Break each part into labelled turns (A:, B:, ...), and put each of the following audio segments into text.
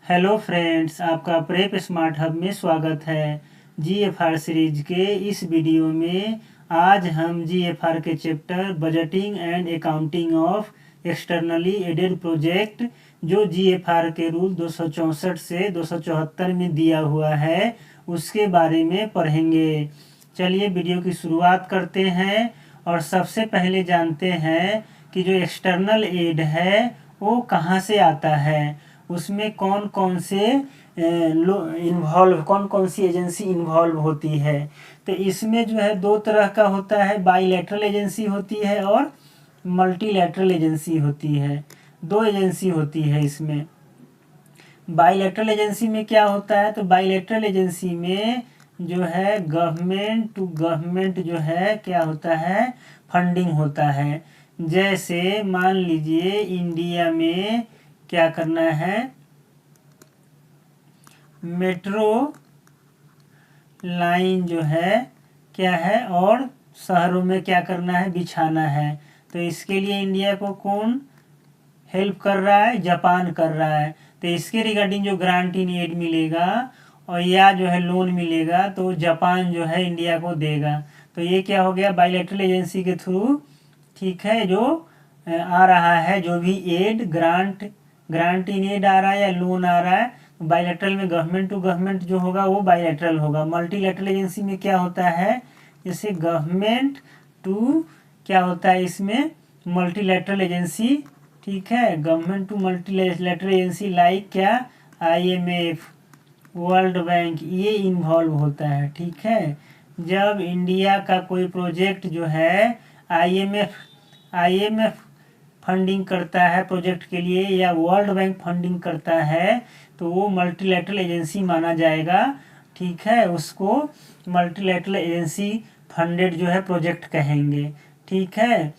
A: Hello friends, आपका prep smart hub में स्वागत है। जीएफआर सीरीज के इस वीडियो में आज हम जीएफआर के chapter budgeting and accounting of externally aided project जो जीएफआर के रूल 264 से 274 में दिया हुआ है उसके बारे में पढ़ेंगे। चलिए वीडियो की शुरुआत करते हैं और सबसे पहले जानते हैं कि जो एक्सटर्नल एड है वो कहाँ से आता है, उसमें कौन कौन से कौन कौन सी एजेंसी इन्वॉल्व होती है। तो इसमें जो है दो तरह का होता है, बाईलैटरल एजेंसी होती है और मल्टीलैटरल एजेंसी होती है। दो एजेंसी होती है इसमें। बाईलैटरल एजेंसी में क्या होता है, तो बाईलैटरल एजेंसी में जो है गवर्नमेंट टू गवर्नमेंट जो है क्या होता है, फंडिंग होता है। जैसे मान लीजिए इंडिया में क्या करना है, मेट्रो लाइन जो है क्या है और शहरों में क्या करना है, बिछाना है। तो इसके लिए इंडिया को कौन हेल्प कर रहा है, जापान कर रहा है। तो इसके रिगार्डिंग जो ग्रांट इन एड मिलेगा और या जो है लोन मिलेगा तो जापान जो है इंडिया को देगा। तो ये क्या हो गया, बाईलैटरल एजेंसी के थ्रू, ठीक है, जो आ रहा है जो भी एड ग्रांट इन एड आ रहा है या लोन आ रहा है, बाईलैटरल में गवर्नमेंट टू गवर्नमेंट जो होगा वो बाईलैटरल होगा। मल्टीलैटरल एजेंसी में क्या होता है, जैसे गवर्नमेंट टू क्या होता है इसमें मल्टीलैटरल एजेंसी, ठीक है, government to multilateral agency like क्या, आईएमएफ, वर्ल्ड बैंक, ये इन्वॉल्व होता है। ठीक है, जब इंडिया का कोई प्रोजेक्ट जो है आईएमएफ फंडिंग करता है प्रोजेक्ट के लिए या वर्ल्ड बैंक फंडिंग करता है तो वो मल्टीलैटरल एजेंसी माना जाएगा। ठीक है, उसको मल्टीलैटरल एजेंसी फंडेड जो है प्रोजेक्ट कहेंगे। ठीक है,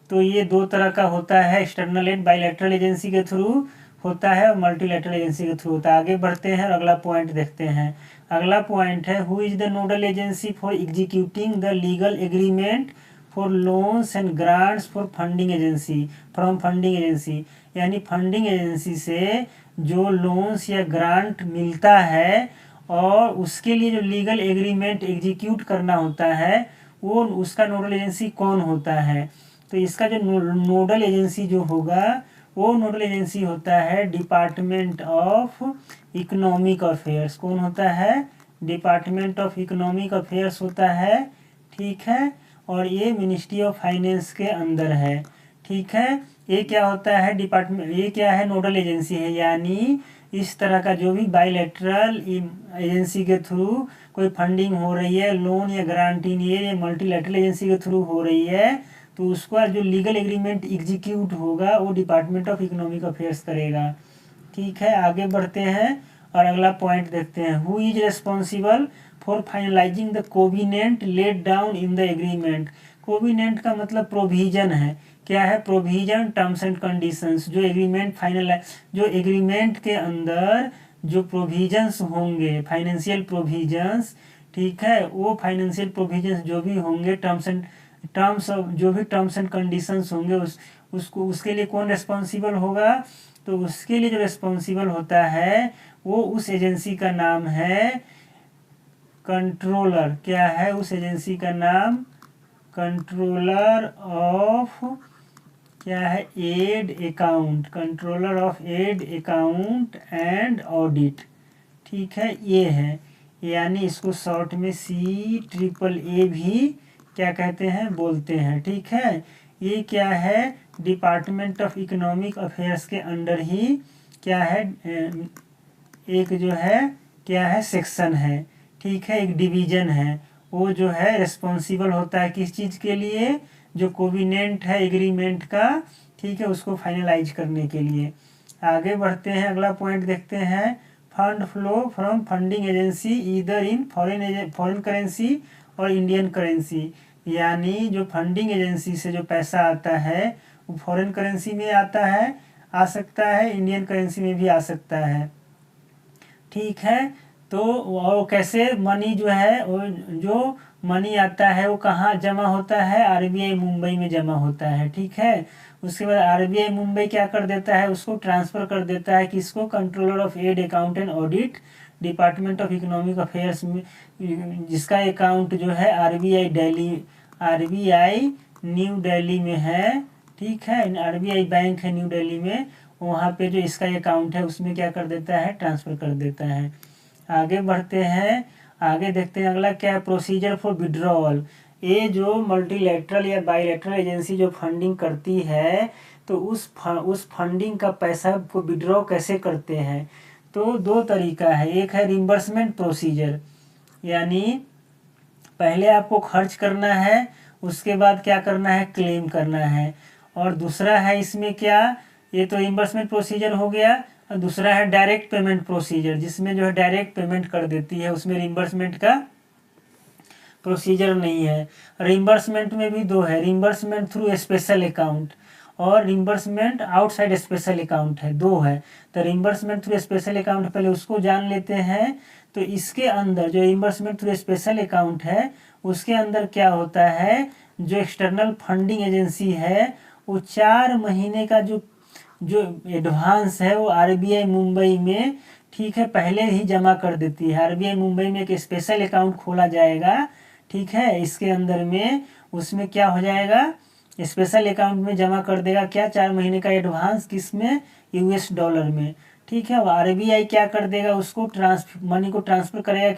A: तो ये दो तरह का होता है, एक्सटर्नल एड बाईलैटरल एजेंसी के थ्रू होता है और मल्टीलैटरल एजेंसी के थ्रू होता है। आगे बढ़ते हैं और अगला पॉइंट देखते हैं। अगला पॉइंट है, who is the nodal agency for executing the legal agreement for loans and grants for funding agency from funding agency. यानी फंडिंग एजेंसी से जो लोन्स या ग्रांट मिलता है और उसके लिए जो लीगल एग्रीमेंट एग्जीक्यूट करना होता है वो उसका नोडल एजेंसी कौन होता है। तो इसका जो नोडल एजेंसी जो होगा वो नोडल एजेंसी होता है डिपार्टमेंट ऑफ इकोनॉमिक अफेयर्स। कौन होता है, डिपार्टमेंट ऑफ इकोनॉमिक अफेयर्स होता है। ठीक है, और ये मिनिस्ट्री ऑफ फाइनेंस के अंदर है। ठीक है, ये क्या होता है डिपार्टमेंट, ये क्या है, नोडल एजेंसी है। यानी इस तरह का जो भी बाईलैटरल एजेंसी के थ्रू कोई फंडिंग हो रही है, लोन या गारंटी नहीं है, ये मल्टीलैटरल एजेंसी के थ्रू हो रही है, तो उसका जो लीगल एग्रीमेंट एग्जीक्यूट होगा वो डिपार्टमेंट ऑफ इकोनॉमिक अफेयर्स करेगा। ठीक है, आगे बढ़ते हैं और अगला पॉइंट देखते हैं। Who is responsible for finalising the covenant laid down in the agreement. Covenant का मतलब प्रोविजन है। क्या है, प्रोविजन, टर्म्स एंड कंडीशंस। जो एग्रीमेंट फाइनल, जो एग्रीमेंट के अंदर जो प्रोविजंस होंगे, फाइनेंशियल प्रोविजंस, ठीक है, वो फाइनेंशियल प्रोविजंस जो भी होंगे, जो भी टर्म्स एंड कंडीशंस होंगे उसको उसके लिए कौन रिस्पॉन्सिबल होगा, तो उसके लिए जो रिस्पॉन्सिबल होता है वो उस एजेंसी का नाम है कंट्रोलर। क्या है उस एजेंसी का नाम, कंट्रोलर ऑफ क्या है, ad account, controller of ad account and audit. ठीक है, ये है, यानी इसको शॉर्ट में CAAA भी क्या कहते हैं, बोलते हैं। ठीक है, ये क्या है, डिपार्टमेंट ऑफ इकोनॉमिक अफेयर्स के अंडर ही क्या है, एक जो है क्या है, सेक्शन है। ठीक है, एक डिवीजन है। वो जो है रिस्पॉन्सिबल होता है किस चीज़ के लिए, जो कोविनेंट है एग्रीमेंट का, ठीक है, उसको फाइनलाइज करने के लिए। आगे बढ़ते हैं, अगला पॉइंट देखते हैं। Fund flow from funding agency either in foreign currency और इंडियन करेंसी। यानी जो फंडिंग एजेंसी से जो पैसा आता है वो फॉरेन करेंसी में आता है, आ सकता है, इंडियन करेंसी में भी आ सकता है। ठीक है, तो और कैसे मनी जो है, जो मनी आता है वो कहाँ जमा होता है, आरबीआई मुंबई में जमा होता है, ठीक है। उसके बाद आरबीआई मुंबई क्या कर देता है, उसको ट्रांसफ़र कर देता है किसको, controller of ad account and audit department of economic affairs में, जिसका अकाउंट जो है आरबीआई न्यू दिल्ली में है, ठीक है। आरबीआई बैंक है न्यू दिल्ली में, वहाँ पे जो इसका अकाउंट है उसमें क्या कर देता है, ट्रांसफ़र कर देता है। आगे बढ़ते हैं, आगे देखते हैं अगला क्या है, प्रोसीजर फॉर विड्रॉल। ये जो मल्टीलैटरल या बाईलैटरल एजेंसी जो फंडिंग करती है, तो उस फंडिंग का पैसा को विड्रॉ कैसे करते हैं। तो दो तरीका है, एक है रिम्बर्समेंट प्रोसीजर, यानी पहले आपको खर्च करना है, उसके बाद क्या करना है, क्लेम करना है। और दूसरा है इसमें क्या, ये तो रिम्बर्समेंट प्रोसीजर हो गया, और दूसरा है डायरेक्ट पेमेंट प्रोसीजर, जिसमें जो है डायरेक्ट पेमेंट कर देती है, उसमें रिम्बर्समेंट का प्रोसीजर नहीं है। रिम्बर्समेंट में भी दो है, रिम्बर्समेंट थ्रू स्पेशल अकाउंट और रिम्बर्समेंट आउटसाइड स्पेशल अकाउंट है, दो है। तो रिम्बर्समेंट थ्रू स्पेशल अकाउंट पहले उसको जान लेते हैं। तो इसके अंदर जो रिम्बर्समेंट थ्रू स्पेशल अकाउंट है, उसके अंदर क्या होता है, जो एक्सटर्नल फंडिंग एजेंसी है वो 4 महीने का जो एडवांस है वो आरबीआई मुंबई में, ठीक है, पहले ही जमा कर देती है। आरबीआई मुंबई में एक स्पेशल अकाउंट खोला जाएगा, ठीक है। इसके अंदर में उसमें क्या हो जाएगा, स्पेशल अकाउंट में जमा कर देगा क्या, 4 महीने का एडवांस, किस में, यूएस डॉलर में, ठीक है। आरबीआई क्या कर देगा, उसको मनी को ट्रांसफ़र करेगा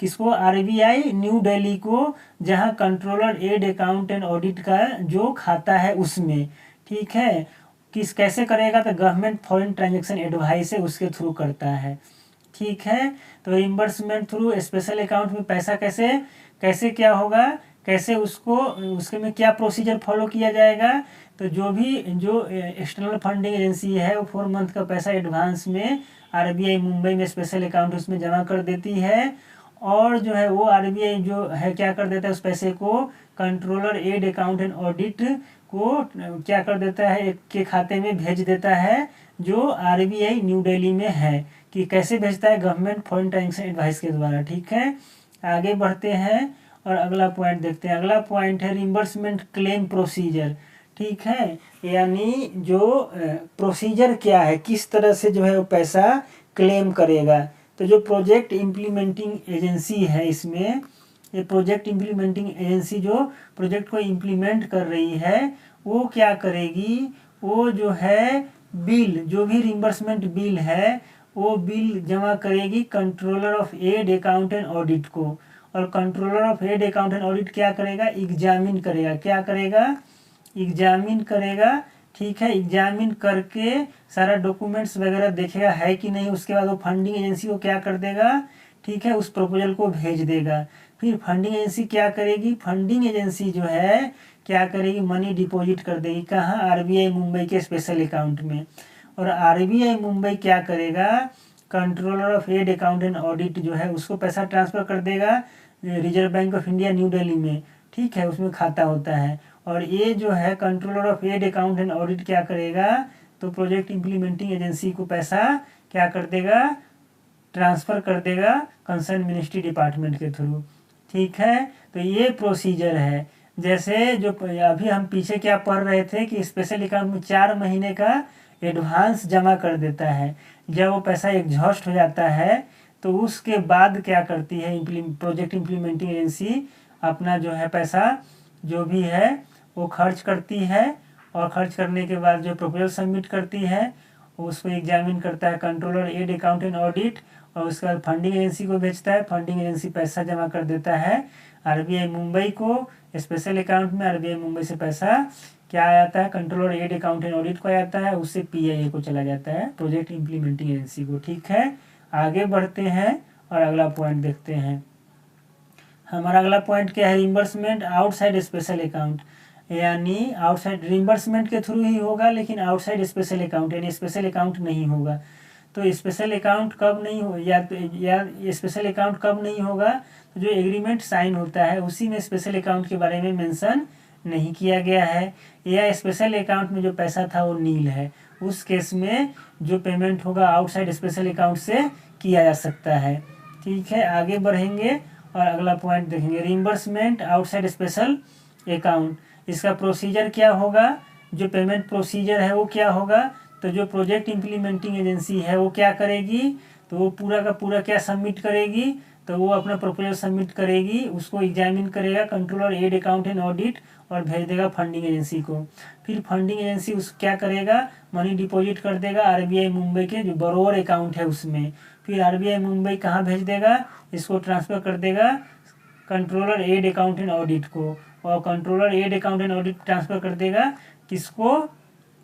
A: किसको आरबीआई न्यू दिल्ली को, जहां controller ad account and audit का जो खाता है उसमें, ठीक है। कैसे करेगा, तो गवर्नमेंट फॉरेन ट्रांजैक्शन एडवाइस है उसके थ्रू करता है, ठीक है। तो रिम्बर्समेंट थ्रू स्पेशल अकाउंट में पैसा कैसे क्या होगा, कैसे उसके में क्या प्रोसीजर फॉलो किया जाएगा। तो जो एक्सटर्नल फंडिंग एजेंसी है वो 4 मंथ का पैसा एडवांस में आरबीआई मुंबई में स्पेशल अकाउंट उसमें जमा कर देती है, और जो है वो आरबीआई जो है क्या कर देता है, उस पैसे को controller ad account and audit को क्या कर देता है, एक के खाते में भेज देता है जो आरबीआई न्यू दिल्ली में है। कि कैसे भेजता है, गवर्नमेंट फॉरेन ट्रांजैक्शन एडवाइस के द्वारा, ठीक है। आगे बढ़ते हैं और अगला पॉइंट देखते हैं। अगला पॉइंट है रिम्बर्समेंट क्लेम प्रोसीजर, ठीक है। यानी जो प्रोसीजर क्या है, किस तरह से जो है वो पैसा क्लेम करेगा। तो जो प्रोजेक्ट इम्प्लीमेंटिंग एजेंसी है, इसमें ये प्रोजेक्ट इम्प्लीमेंटिंग एजेंसी जो प्रोजेक्ट को इम्प्लीमेंट कर रही है, वो क्या करेगी, वो जो है बिल, जो भी रिम्बर्समेंट बिल है वो बिल जमा करेगी controller of ad account and audit को। और controller of ad account and audit क्या करेगा, एग्जामिन करेगा, क्या करेगा, एग्जामिन करेगा, ठीक है। एग्जामिन करके सारा डॉक्यूमेंट्स वगैरह देखेगा है कि नहीं, उसके बाद वो फंडिंग एजेंसी को क्या कर देगा, ठीक है, उस प्रपोजल को भेज देगा। फिर फंडिंग एजेंसी क्या करेगी, फंडिंग एजेंसी जो है क्या करेगी, मनी डिपॉजिट कर देगी, कहाँ, आरबीआई मुंबई के स्पेशल अकाउंट में। और आरबीआई मुंबई क्या करेगा, controller of ad account and audit जो है उसको पैसा ट्रांसफ़र कर देगा reserve bank of India new Delhi में, ठीक है, उसमें खाता होता है। और ये जो है controller of ad account and audit क्या करेगा, तो प्रोजेक्ट इम्प्लीमेंटिंग एजेंसी को पैसा क्या कर देगा, ट्रांसफ़र कर देगा कंसर्न मिनिस्ट्री डिपार्टमेंट के थ्रू, ठीक है। तो ये प्रोसीजर है। जैसे जो अभी हम पीछे क्या पढ़ रहे थे कि स्पेशल अकाउंट में 4 महीने का एडवांस जमा कर देता है, जब वो पैसा एग्जॉस्ट हो जाता है तो उसके बाद क्या करती है प्रोजेक्ट इम्प्लीमेंटिंग एजेंसी, अपना जो है पैसा जो भी है वो खर्च करती है, और खर्च करने के बाद जो प्रपोजल सबमिट करती है उसको एग्जामिन करता है controller ad account and audit, और उसके बाद फंडिंग एजेंसी को भेजता है, फंडिंग एजेंसी पैसा जमा कर देता है आरबीआई मुंबई को स्पेशल अकाउंट में। आरबीआई मुंबई से पैसा क्या आ जाता है, controller ad account and audit को आ जाता है, उससे पीआईए को चला जाता है, प्रोजेक्ट इम्प्लीमेंटिंग एजेंसी को, ठीक है। आगे बढ़ते हैं और अगला पॉइंट देखते हैं। हमारा अगला पॉइंट क्या है, रिम्बर्समेंट आउटसाइड स्पेशल अकाउंट, यानी आउटसाइड रिम्बर्समेंट के थ्रू ही होगा लेकिन आउटसाइड स्पेशल अकाउंट यानी स्पेशल अकाउंट नहीं होगा। तो स्पेशल अकाउंट कब नहीं हो, या स्पेशल अकाउंट कब नहीं होगा, तो जो एग्रीमेंट साइन होता है उसी में स्पेशल अकाउंट के बारे में मेंशन नहीं किया गया है, या स्पेशल अकाउंट में जो पैसा था वो नील है, उस केस में जो पेमेंट होगा आउटसाइड स्पेशल अकाउंट से किया जा सकता है, ठीक है। आगे बढ़ेंगे और अगला पॉइंट देखेंगे रिम्बर्समेंट आउटसाइड स्पेशल अकाउंट। इसका प्रोसीजर क्या होगा, जो पेमेंट प्रोसीजर है वो क्या होगा, तो जो प्रोजेक्ट इम्प्लीमेंटिंग एजेंसी है वो क्या करेगी, तो वो पूरा का पूरा क्या सबमिट करेगी, तो वो अपना प्रपोजल सबमिट करेगी, उसको एग्जामिन करेगा controller ad account and audit और भेज देगा फंडिंग एजेंसी को। फिर फंडिंग एजेंसी उस क्या करेगा, मनी डिपॉजिट कर देगा आरबीआई मुंबई के जो बरोअर अकाउंट है उसमें। फिर आरबीआई मुंबई कहाँ भेज देगा, इसको ट्रांसफ़र कर देगा controller ad account and audit को, और controller ad account and audit transfer कर देगा किसको,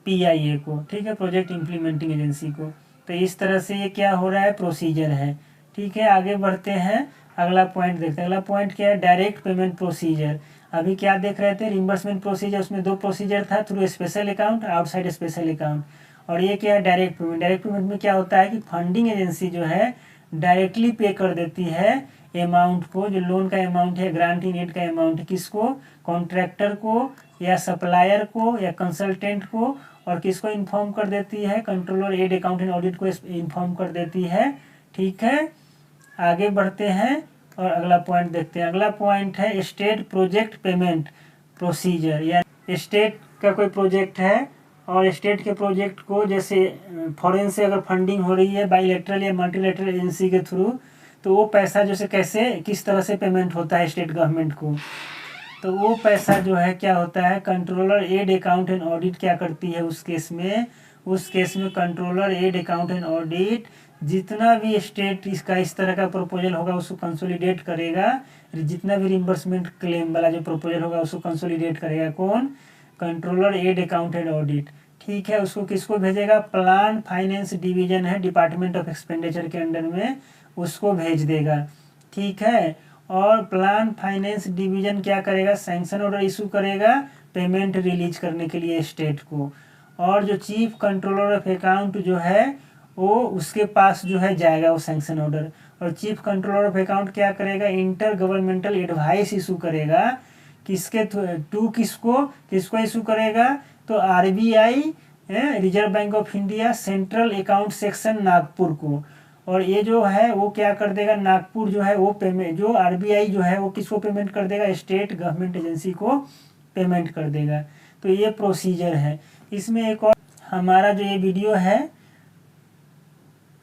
A: पीआईए को, ठीक है, प्रोजेक्ट इम्प्लीमेंटिंग एजेंसी को। तो इस तरह से ये क्या हो रहा है, प्रोसीजर है। ठीक है, आगे बढ़ते हैं, अगला पॉइंट देखते हैं। अगला पॉइंट क्या है, डायरेक्ट पेमेंट प्रोसीजर। अभी क्या देख रहे थे, रिम्बर्समेंट प्रोसीजर, उसमें 2 प्रोसीजर था, through special account, outside special account. और ये क्या है, डायरेक्ट पेमेंट। डायरेक्ट पेमेंट में क्या होता है कि फंडिंग एजेंसी जो है डायरेक्टली पे कर देती है अमाउंट को, जो लोन का अमाउंट है, ग्रांटिंग एड का अमाउंट, किसको, कॉन्ट्रैक्टर को या सप्लायर को या कंसल्टेंट को, और किसको इन्फॉर्म कर देती है, controller ad account and audit को इन्फॉर्म कर देती है। ठीक है, आगे बढ़ते हैं और अगला पॉइंट देखते हैं। अगला पॉइंट है स्टेट प्रोजेक्ट पेमेंट प्रोसीजर। या स्टेट का कोई प्रोजेक्ट है और स्टेट के प्रोजेक्ट को जैसे फॉरेन से अगर फंडिंग हो रही है बाईलेटरल या मल्टीलेटरल एजेंसी के थ्रू, तो वो पैसा जैसे कैसे किस तरह से पेमेंट होता है स्टेट गवर्नमेंट को, तो वो पैसा जो है क्या होता है, controller ad account and audit क्या करती है उस केस में controller ad account and audit जितना भी स्टेट इसका इस तरह का प्रपोजल होगा उसको कंसोलिडेट करेगा। जितना भी रिम्बर्समेंट क्लेम वाला जो प्रपोजल होगा उसको कंसोलिडेट करेगा कौन, controller ad account and audit. ठीक है, उसको किसको भेजेगा, प्लान फाइनेंस डिवीजन है डिपार्टमेंट ऑफ एक्सपेंडिचर के अंडर में, उसको भेज देगा। ठीक है, और प्लान फाइनेंस डिवीजन क्या करेगा, सैंक्शन ऑर्डर इशू करेगा पेमेंट रिलीज करने के लिए स्टेट को। और जो चीफ कंट्रोलर ऑफ अकाउंट जो है वो उसके पास जो है जाएगा वो सैंक्शन ऑर्डर, और चीफ कंट्रोलर ऑफ अकाउंट क्या करेगा, इंटर गवर्नमेंटल एडवाइस इशू करेगा, किसके किसको इशू करेगा, तो RBI, reserve bank of India, central account section Nagpur को। और ये जो है वो क्या कर देगा, नागपुर जो है वो पेमेंट, जो आरबीआई जो है वो किसको पेमेंट कर देगा, स्टेट गवर्नमेंट एजेंसी को पेमेंट कर देगा। तो ये प्रोसीजर है। इसमें एक और हमारा जो ये वीडियो है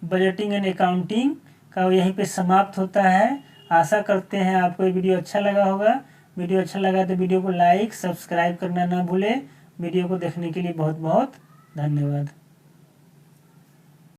A: बजटिंग एंड अकाउंटिंग का यहीं पे समाप्त होता है। आशा करते हैं आपको ये वीडियो अच्छा लगा होगा। वीडियो अच्छा लगा तो वीडियो को लाइक सब्सक्राइब करना ना भूलें। वीडियो को देखने के लिए बहुत बहुत धन्यवाद।